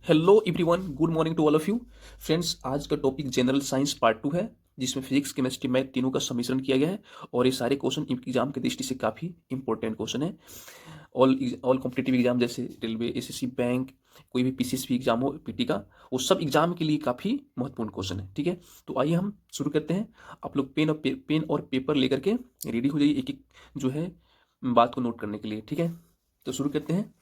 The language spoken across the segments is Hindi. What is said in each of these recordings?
Hello everyone, good morning to all of you friends. आज का टॉपिक जनरल साइंस पार्ट 2 है, जिसमें फिजिक्स केमिस्ट्री मैथ तीनों का सम्मिश्रण किया गया है। और ये सारे क्वेश्चन एग्जाम की दृष्टि से काफ़ी इंपॉर्टेंट क्वेश्चन है। ऑल कॉम्पिटिटिव एग्जाम जैसे रेलवे, एसएससी, बैंक, कोई भी पीसीएसबी एग्जाम हो पीटी का, वो सब एग्जाम के लिए काफ़ी महत्वपूर्ण क्वेश्चन है। ठीक है, तो आइए हम शुरू करते हैं। आप लोग पेन और पेपर लेकर के रेडी हो जाइए, एक एक जो है बात को नोट करने के लिए। ठीक है, तो शुरू करते हैं।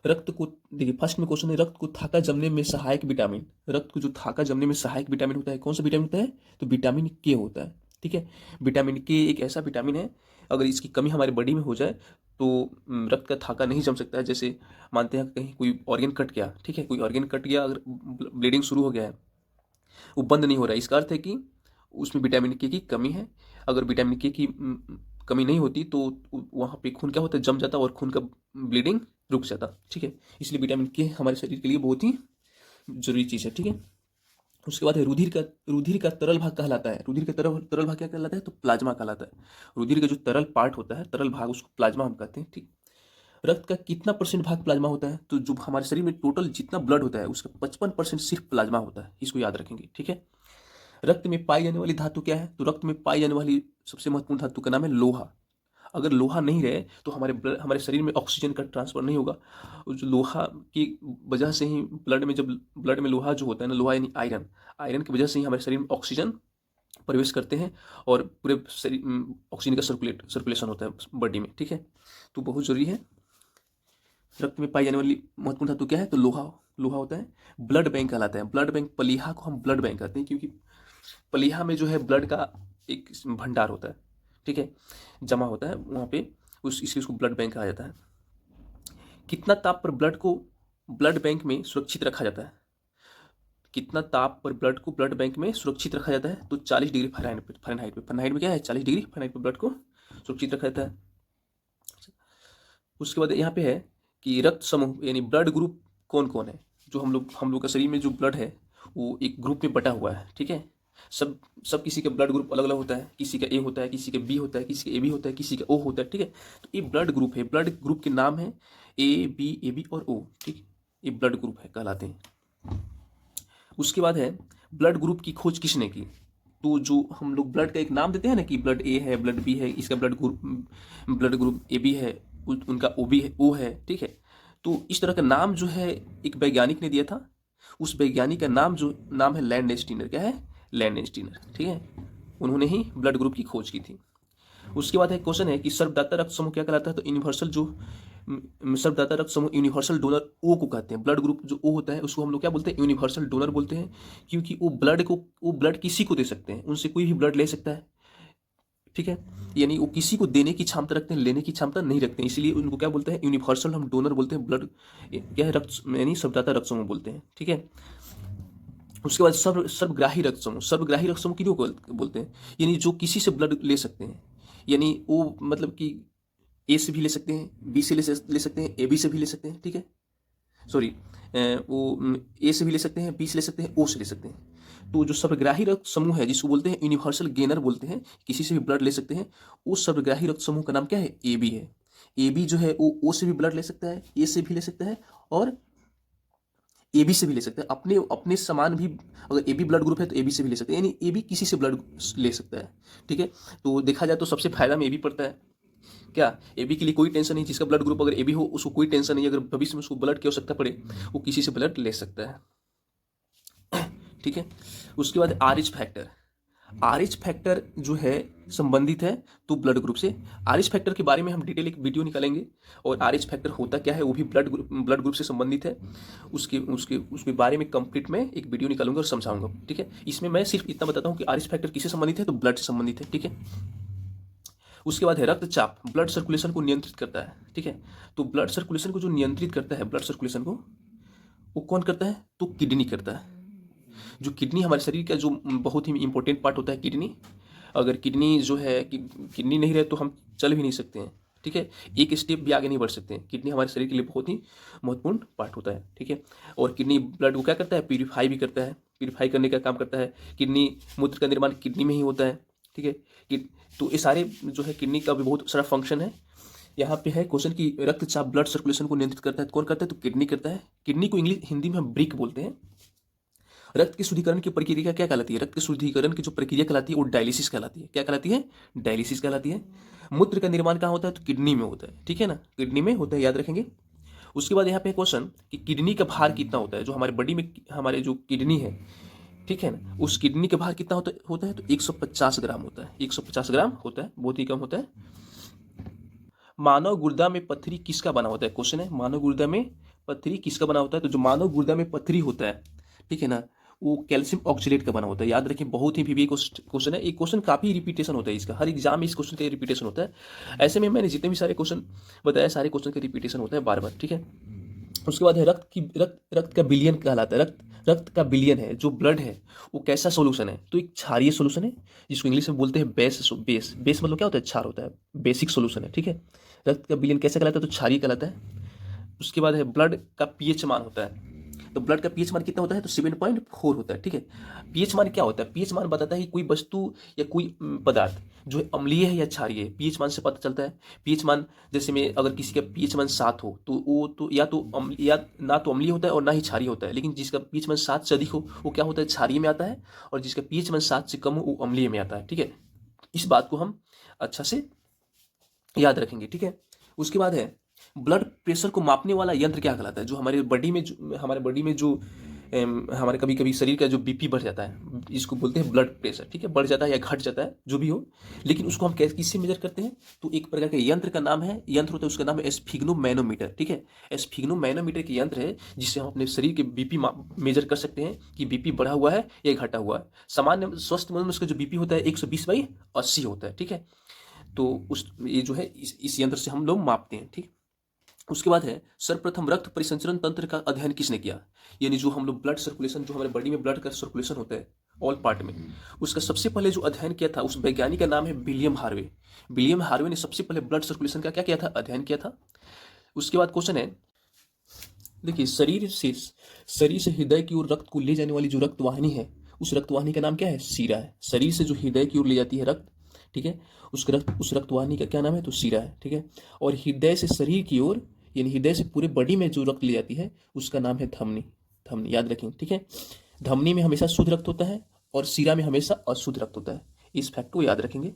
रक्त को देखिए, फर्स्ट में क्वेश्चन है, रक्त को थाका जमने में सहायक विटामिन। रक्त को जो थाका जमने में सहायक विटामिन होता है, कौन सा विटामिन होता है? तो विटामिन के होता है। ठीक है, विटामिन के एक ऐसा विटामिन है, अगर इसकी कमी हमारे बॉडी में हो जाए तो रक्त का थाका नहीं जम सकता है। जैसे मानते हैं कहीं कोई ऑर्गन कट गया, ठीक है, कोई ऑर्गन कट गया, अगर ब्लीडिंग शुरू हो गया है, वो बंद नहीं हो रहा है, इसका अर्थ है कि उसमें विटामिन के की कमी है। अगर विटामिन के की कमी नहीं होती तो वहाँ पे खून क्या होता है, जम जाता और खून का ब्लीडिंग रुक जाता। ठीक है, इसलिए विटामिन के हमारे शरीर के लिए बहुत ही जरूरी चीज़ है। ठीक है, उसके बाद है रुधिर का तरल भाग कहलाता है। रुधिर का तरल भाग क्या कहलाता है? तो प्लाज्मा कहलाता है। रुधिर का जो तरल पार्ट होता है, तरल भाग, उसको प्लाज्मा हम कहते हैं। ठीक, रक्त का कितना परसेंट भाग प्लाज्मा होता है? तो जो हमारे शरीर में टोटल जितना ब्लड होता है उसका 55% सिर्फ प्लाज्मा होता है, इसको याद रखेंगे। ठीक है, रक्त में पाई जाने वाली धातु क्या है? तो रक्त में पाई जाने वाली सबसे महत्वपूर्ण धातु का नाम है लोहा। अगर लोहा नहीं रहे तो हमारे शरीर में ऑक्सीजन का ट्रांसफर नहीं होगा। और जो लोहा की वजह से ही ब्लड में लोहा जो होता है ना, लोहा यानी आयरन, आयरन की वजह से ही हमारे शरीर में ऑक्सीजन प्रवेश करते हैं और पूरे शरीर ऑक्सीजन का सर्कुलेशन होता है बॉडी में। ठीक है, तो बहुत जरूरी है। रक्त में पाई जाने वाली महत्वपूर्ण धातु क्या है? तो लोहा लोहा होता है। ब्लड बैंक कहलाता है। ब्लड बैंक, पलीहा को हम ब्लड बैंक कहते हैं, क्योंकि पलीहा में जो है ब्लड का एक भंडार होता है। ठीक है, जमा होता है वहाँ पे, इसलिए उसको ब्लड बैंक कहा जाता है। कितना ताप पर ब्लड को ब्लड बैंक में सुरक्षित रखा जाता है? कितना ताप पर ब्लड को ब्लड बैंक में सुरक्षित रखा जाता है? तो 40 डिग्री फ़ारेनहाइट में क्या है? 40 डिग्री फ़ारेनहाइट पर ब्लड को सुरक्षित रखा जाता है। उसके बाद यहाँ पे है कि रक्त समूह यानी ब्लड ग्रुप कौन कौन है? जो हम लोग का शरीर में जो ब्लड है वो एक ग्रुप में बटा हुआ है। ठीक है, सब सब किसी का ब्लड ग्रुप अलग अलग होता है। किसी का ए होता है, किसी का बी होता है, किसी का ए बी होता है, किसी का ओ होता है। ठीक है, तो ये ब्लड ग्रुप है। ब्लड ग्रुप के नाम है ए बी और ओ। ठीक, ये ब्लड ग्रुप है कहलाते हैं। उसके बाद है ब्लड ग्रुप की खोज किसने की? तो जो हम लोग ब्लड का एक नाम देते हैं ना कि ब्लड ए है, ब्लड बी है, इसका ब्लड ग्रुप ए बी है, उनका ओ बी है, ओ है। ठीक है, तो इस तरह का नाम जो है एक वैज्ञानिक ने दिया था। उस वैज्ञानिक का नाम है लैंडस्टीनर। क्या है? लैंडस्टीनर। ठीक है, उन्होंने ही ब्लड ग्रुप की खोज की थी। उसके बाद एक क्वेश्चन है कि सर्वदाता रक्त समूह क्या कहलाता है? तो यूनिवर्सल जो सर्वदाता रक्त समूह यूनिवर्सल डोनर ओ को कहते हैं। ब्लड ग्रुप जो ओ होता है उसको हम लोग क्या बोलते हैं? यूनिवर्सल डोनर बोलते हैं, क्योंकि वो ब्लड किसी को दे सकते हैं, उनसे कोई भी ब्लड ले सकता है। ठीक है, यानी वो किसी को देने की क्षमता रखते हैं, लेने की क्षमता नहीं रखते हैं, इसलिए उनको क्या बोलते हैं? यूनिवर्सल हम डोनर बोलते हैं। ब्लड क्या है? रक्त यानी सर्वदाता रक्त समूह बोलते हैं। ठीक है, उसके बाद सर्वग्राही रक्त समूह। सर्वग्राही रक्त समूह किन्हीं को बोलते हैं? यानी जो किसी से ब्लड ले सकते हैं, यानी वो मतलब कि ए से भी ले सकते हैं, बी से ले सकते हैं, ए बी से भी ले सकते हैं। ठीक है, सॉरी, वो ए से भी ले सकते हैं, बी से ले सकते हैं, ओ से ले सकते हैं। तो जो सर्वग्राही रक्त समूह है, जिसको बोलते हैं यूनिवर्सल गेनर बोलते हैं, किसी से भी ब्लड ले सकते हैं, उस सर्वग्राही रक्त समूह का नाम क्या है? ए बी है। ए बी जो है वो ओ से भी ब्लड ले सकता है, ए से भी ले सकता है और ए बी से भी ले सकते हैं। अपने अपने समान भी, अगर ए बी ब्लड ग्रुप है तो ए बी से भी ले सकते हैं, यानी ए बी किसी से ब्लड ले सकता है। ठीक है, तो देखा जाए तो सबसे फायदा में ए बी पड़ता है। क्या? ए बी के लिए कोई टेंशन नहीं, जिसका ब्लड ग्रुप अगर ए बी हो उसको कोई टेंशन नहीं, अगर भविष्य में उसको ब्लड की आवश्यकता पड़े वो किसी से ब्लड ले सकता है। ठीक है, उसके बाद R H factor. R H factor जो है संबंधित है तो ब्लड ग्रुप से। आर एच फैक्टर के बारे में हम डिटेल एक वीडियो निकालेंगे, और आर एच फैक्टर होता क्या है वो भी ब्लड ग्रुप से संबंधित है। उसके उसके उसके बारे में कंप्लीट में एक वीडियो निकालूंगा और समझाऊंगा। ठीक है, इसमें मैं सिर्फ इतना बताता हूँ कि आर एच फैक्टर किससे संबंधित है? तो ब्लड से संबंधित है। ठीक है, उसके बाद है रक्तचाप। ब्लड सर्कुलेशन को नियंत्रित करता है। ठीक है, तो ब्लड सर्कुलेशन को जो नियंत्रित करता है, ब्लड सर्कुलेशन को वो कौन करता है? तो किडनी करता है। जो किडनी हमारे शरीर का जो बहुत ही इंपॉर्टेंट पार्ट होता है किडनी, अगर किडनी जो है कि किडनी नहीं रहे तो हम चल भी नहीं सकते हैं। ठीक है, एक स्टेप भी आगे नहीं बढ़ सकते हैं। किडनी हमारे शरीर के लिए बहुत ही महत्वपूर्ण पार्ट होता है। ठीक है, और किडनी ब्लड को क्या करता है? प्यूरिफाई भी करता है, प्यूरिफाई करने का काम करता है। किडनी मूत्र का निर्माण किडनी में ही होता है। ठीक है, तो ये सारे जो है किडनी का भी बहुत सारा फंक्शन है। यहाँ पे है क्वेश्चन की रक्तचाप ब्लड सर्कुलेशन को नियंत्रित करता है, कौन करता है? तो किडनी करता है। किडनी को इंग्लिश हिंदी में हम ब्रिक बोलते हैं। रक्त के शुद्धिकरण की प्रक्रिया क्या कहलाती है? रक्त के शुद्धिकरण की जो प्रक्रिया कहलाती है वो डायलिसिस कहलाती है। क्या कहलाती है? डायलिसिस कहलाती है। मूत्र का निर्माण कहाँ होता है? तो किडनी में होता है, ठीक है ना, किडनी में होता है, याद रखेंगे। उसके बाद यहाँ पे क्वेश्चन कि किडनी का भार कितना होता है? जो हमारे बॉडी में हमारे जो किडनी है, ठीक है ना, उस किडनी का भार कितना होता है? तो 150 ग्राम होता है, 150 ग्राम होता है, बहुत ही कम होता है। मानव गुर्दा में पत्थरी किसका बना होता है? क्वेश्चन है, मानव गुर्दा में पत्थरी किसका बना होता है? तो जो मानव गुर्दा में पत्थरी होता है, ठीक है ना, वो कैल्शियम ऑक्सलेट का बना होता है। याद रखें, बहुत ही भी क्वेश्चन है, एक क्वेश्चन काफी रिपीटेशन होता है इसका, हर एग्जाम में इस क्वेश्चन का रिपीटेशन होता है। ऐसे में मैंने जितने भी सारे क्वेश्चन बताया, सारे क्वेश्चन का रिपीटेशन होता है बार बार, ठीक है। उसके बाद है रक्त का बिलियन कहलाता है। रक्त का बिलियन है, जो ब्लड है वो कैसा सोल्यूशन है? तो एक क्षारीय सोल्यूशन है, जिसको इंग्लिश में बोलते हैं बेस। बेस मतलब क्या होता है? क्षार होता है, बेसिक सोल्यूशन है, ठीक है। रक्त का बिलियन कैसा कहलाता है? तो क्षारीय कहलाता है। उसके बाद है ब्लड का पीएच मान होता है। तो ब्लड का पीएच मान कितना होता है? तो 7.4 होता है, ठीक है। पीएच मान क्या होता है? पीएच मान बताता है कि कोई वस्तु या कोई पदार्थ जो है अम्लीय है या क्षारीय है, पीएच मान से पता चलता है। पीएच मान जैसे में अगर किसी का पीएच मान 7 हो तो वो तो या ना तो अम्लीय होता है और ना ही क्षारीय होता है। लेकिन जिसका पीएच मान 7 से अधिक हो वो क्या होता है? क्षारीय में आता है। और जिसका पीएच मान 7 से कम हो वो अम्लीय में आता है, ठीक है। इस बात को हम अच्छा से याद रखेंगे, ठीक है। उसके बाद है ब्लड प्रेशर को मापने वाला यंत्र क्या कहलाता है? जो हमारे बॉडी में जो हमारे कभी कभी शरीर का जो बीपी बढ़ जाता है, इसको बोलते हैं ब्लड प्रेशर, ठीक है, बढ़ जाता है या घट जाता है, जो भी हो। लेकिन उसको हम कैसे किससे मेजर करते हैं? तो एक प्रकार के यंत्र का नाम है, यंत्र होता है, उसका नाम है स्फिग्नोमैनोमीटर, ठीक है। स्फिग्नोमैनोमीटर के यंत्र है जिससे हम अपने शरीर के बीपी मेजर कर सकते हैं कि बीपी बढ़ा हुआ है या घटा हुआ है। सामान्य स्वस्थ मनुष्य का जो बीपी होता है 120/80 होता है, ठीक है। तो ये जो है इस यंत्र से हम लोग मापते हैं, ठीक। उसके बाद है सर्वप्रथम रक्त परिसंचरण तंत्र का अध्ययन किसने किया? यानी जो हम लोग ब्लड सर्कुलेशन, जो हमारे बॉडी में ब्लड का सर्कुलेशन होता है ऑल पार्ट में, उसका सबसे पहले जो अध्ययन किया था उस वैज्ञानिक का नाम है विलियम हार्वे। विलियम हार्वे ने सबसे पहले ब्लड सर्कुलेशन का क्या किया था? अध्ययन किया था। उसके बाद क्वेश्चन है, देखिए, शरीर से हृदय की ओर रक्त को ले जाने वाली जो रक्तवाहिनी है, उस रक्तवाहिनी का नाम क्या है? शिरा है। शरीर से जो हृदय की ओर ले जाती है रक्त, ठीक है, उस रक्तवाहिनी का क्या नाम है? तो शिरा है, ठीक है। और हृदय से शरीर की ओर, यानी हृदय से पूरे बॉडी में जो रक्त ले जाती है उसका नाम है धमनी। धमनी याद रखें, ठीक है। धमनी में हमेशा शुद्ध रक्त होता है और शिरा में हमेशा अशुद्ध रक्त होता है। इस फैक्ट को याद रखेंगे।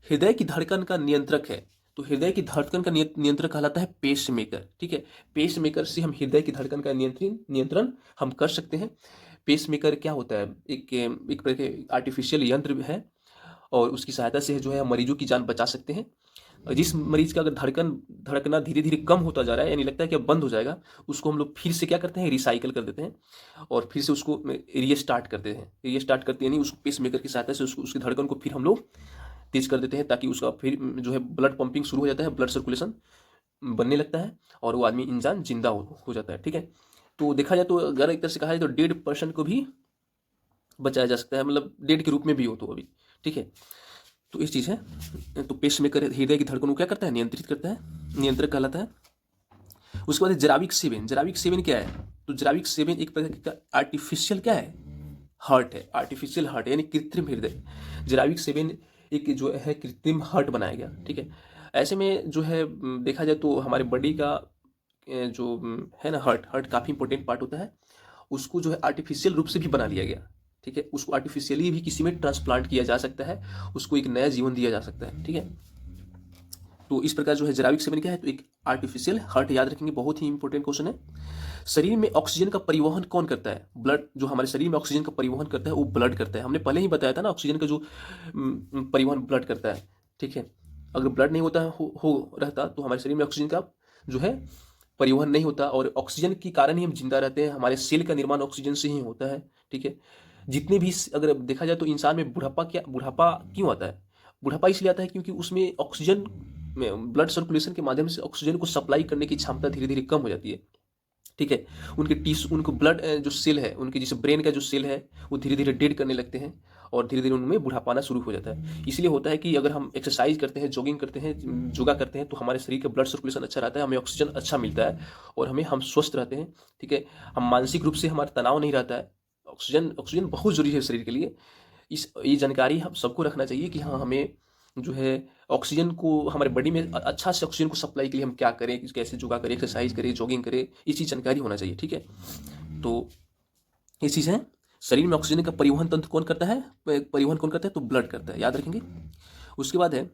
हृदय की धड़कन का नियंत्रक है, तो हृदय की धड़कन का नियंत्रक कहलाता है पेस मेकर, ठीक है। पेस मेकर से हम हृदय की धड़कन का नियंत्रण हम कर सकते हैं। पेस मेकर क्या होता है? एक प्रकार के आर्टिफिशियल यंत्र है और उसकी सहायता से जो है हम मरीजों की जान बचा सकते हैं। जिस मरीज का अगर धड़कना धीरे धीरे कम होता जा रहा है, यानी लगता है कि अब बंद हो जाएगा, उसको हम लोग फिर से क्या करते हैं? रिसाइकल कर देते हैं और फिर से उसको रीस्टार्ट करते हैं। रीस्टार्ट करते हैं, यानी उसको पेस मेकर की सहायता से उसकी धड़कन को फिर हम लोग तेज कर देते हैं, ताकि उसका फिर जो है ब्लड पंपिंग शुरू हो जाता है, ब्लड सर्कुलेशन बनने लगता है और वो आदमी इंसान जिंदा हो जाता है, ठीक है। तो देखा जाए तो अगर एक तरह से कहा जाए तो डेड पर्सन को भी बचाया जा सकता है, मतलब डेड के रूप में भी हो तो अभी, ठीक है। तो इस चीज़ है। तो पेस मेकर हृदय की धड़कन को क्या करता है? नियंत्रित करता है, नियंत्रक कहलाता है। उसके बाद जराविक सेवन। जराविक सेवन क्या है? तो जराविक सेवन एक प्रकार का आर्टिफिशियल क्या है? हार्ट है, आर्टिफिशियल हार्ट यानी कृत्रिम हृदय। जराविक सेवन एक जो है कृत्रिम हार्ट बनाया गया, ठीक है। ऐसे में जो है देखा जाए तो हमारे बॉडी का जो है ना, हार्ट काफ़ी इंपॉर्टेंट पार्ट होता है। उसको जो है आर्टिफिशियल रूप से भी बना लिया गया, ठीक है। उसको आर्टिफिशियली भी किसी में ट्रांसप्लांट किया जा सकता है, उसको एक नया जीवन दिया जा सकता है, ठीक है। तो इस प्रकार जो है जराविक सेवन क्या है? तो एक आर्टिफिशियल हार्ट, याद रखेंगे, बहुत ही इंपॉर्टेंट क्वेश्चन है। शरीर में ऑक्सीजन का परिवहन कौन करता है? ब्लड। जो हमारे शरीर में ऑक्सीजन का परिवहन करता है वो ब्लड करता है। हमने पहले ही बताया था ना, ऑक्सीजन का जो परिवहन ब्लड करता है, ठीक है। अगर ब्लड नहीं होता रहता तो हमारे शरीर में ऑक्सीजन का जो है परिवहन नहीं होता, और ऑक्सीजन के कारण ही हम जिंदा रहते हैं। हमारे सेल का निर्माण ऑक्सीजन से ही होता है, ठीक है। जितने भी अगर देखा जाए तो इंसान में बुढ़ापा क्यों आता है? बुढ़ापा इसलिए आता है क्योंकि उसमें ऑक्सीजन में ब्लड सर्कुलेशन के माध्यम से ऑक्सीजन को सप्लाई करने की क्षमता धीरे धीरे कम हो जाती है, ठीक है। उनको ब्लड जो सेल है, उनके जैसे ब्रेन का जो सेल है वो धीरे धीरे डेड करने लगते हैं और धीरे धीरे उनमें बुढ़ापा आना शुरू हो जाता है। इसलिए होता है कि अगर हम एक्सरसाइज करते हैं, जॉगिंग करते हैं, योगा करते हैं, तो हमारे शरीर का ब्लड सर्कुलेशन अच्छा रहता है, हमें ऑक्सीजन अच्छा मिलता है और हम स्वस्थ रहते हैं, ठीक है। हम मानसिक रूप से हमारा तनाव नहीं रहता है। ऑक्सीजन बहुत जरूरी है शरीर के लिए। ये जानकारी हम सबको रखना चाहिए कि हाँ, हमें जो है ऑक्सीजन को हमारे बॉडी में अच्छा से ऑक्सीजन को सप्लाई के लिए हम क्या करें, कैसे योगा करें, एक्सरसाइज करें, जॉगिंग करें, इसी जानकारी होना चाहिए, ठीक है। तो ये चीज़ है। शरीर में ऑक्सीजन का परिवहन तंत्र कौन करता है, परिवहन कौन करता है, तो ब्लड करता है, याद रखेंगे। उसके बाद है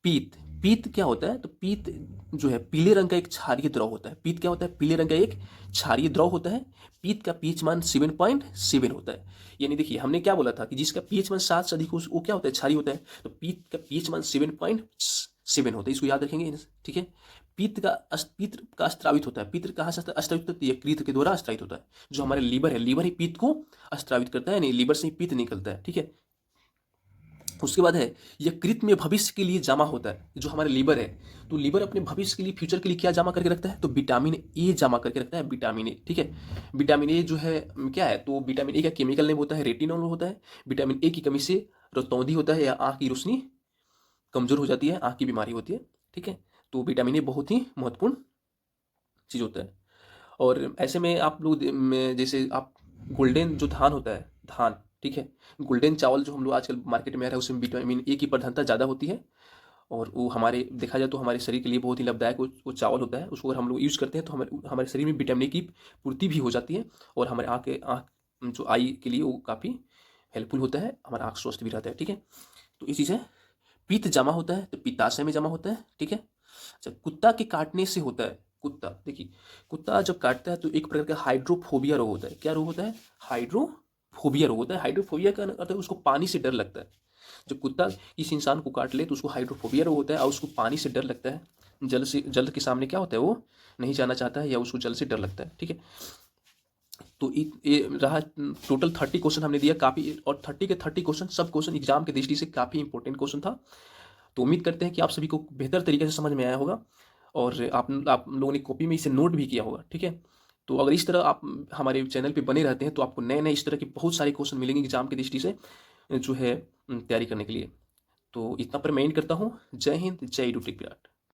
पीत। पीत क्या होता है, तो पीत जो है पीले रंग का एक क्षारीय द्रव होता है। पीत क्या होता है, पीले रंग का एक क्षारीय द्रव होता है। पीत का पीएच मान 7.7 होता है। यानी देखिए हमने क्या बोला था कि जिसका पीएच मान 7 से अधिक हो वो क्या होता है, क्षारीय होता है। तो पीत का पीएच मान 7.7 होता है, इसको याद रखेंगे, ठीक है। पीत का स्त्रावित होता है। पीत कहाँ से स्त्रावित होता है, यकृत के द्वारा स्त्रावित होता है। जो हमारे लीवर है, लीवर ही पीत को स्त्रावित करता है, नहीं लीवर से ही पीत निकलता है, ठीक है। उसके बाद है यकृत में भविष्य के लिए जमा होता है। जो हमारे लीवर है, तो लीवर अपने भविष्य के लिए, फ्यूचर के लिए क्या जमा करके रखता है, तो विटामिन ए जमा करके रखता है, विटामिन ए, ठीक है। विटामिन ए जो है क्या है, तो विटामिन ए का केमिकल नेम होता है रेटिनॉल होता है। विटामिन ए की कमी से रतौंधी होता है या आँख की रोशनी कमजोर हो जाती है, आँख की बीमारी होती है, ठीक है। तो विटामिन ए बहुत ही महत्वपूर्ण चीज़ होता है। और ऐसे में आप लोग जैसे आप गोल्डन जो धान होता है, धान, ठीक है, गोल्डन चावल जो हम लोग आजकल मार्केट में आ रहा है, उसमें विटामिन ए की प्रधानता ज़्यादा होती है। और वो हमारे देखा जाए तो हमारे शरीर के लिए बहुत ही लाभदायक वो चावल होता है। उसको अगर हम लोग यूज़ करते हैं तो हमारे हमारे शरीर में विटामिन ए की पूर्ति भी हो जाती है। और हमारे आँख जो आई के लिए वो काफ़ी हेल्पफुल होता है, हमारा आँख स्वस्थ भी रहता है, ठीक है। तो ये चीज़ है। पित्त जमा होता है तो पित्ताशय में जमा होता है, ठीक है। अच्छा, कुत्ता के काटने से होता है। कुत्ता देखिए, कुत्ता जब काटता है तो एक प्रकार का हाइड्रोफोबिया रोग होता है। क्या रोग होता है, हाइड्रोफोबिया रोग होता है। हाइड्रोफोबिया का अर्थ है उसको पानी से डर लगता है। जब कुत्ता किसी इंसान को काट ले तो उसको हाइड्रोफोबिया रोग होता है और उसको पानी से डर लगता है। जल के सामने क्या होता है, वो नहीं जाना चाहता है या उसको जल से डर लगता है, ठीक है। तो ये रहा टोटल 30 क्वेश्चन हमने दिया काफ़ी, और 30 के 30 क्वेश्चन सब क्वेश्चन एग्जाम की दृष्टि से काफ़ी इंपॉर्टेंट क्वेश्चन था। तो उम्मीद करते हैं कि आप सभी को बेहतर तरीके से समझ में आया होगा और आप लोगों ने कॉपी में इसे नोट भी किया होगा, ठीक है। तो अगर इस तरह आप हमारे चैनल पे बने रहते हैं तो आपको नए नए इस तरह के बहुत सारे क्वेश्चन मिलेंगे एग्जाम की दृष्टि से जो है तैयारी करने के लिए। तो इतना पर मैं एंड करता हूँ। जय हिंद, जय डू टेक केयर।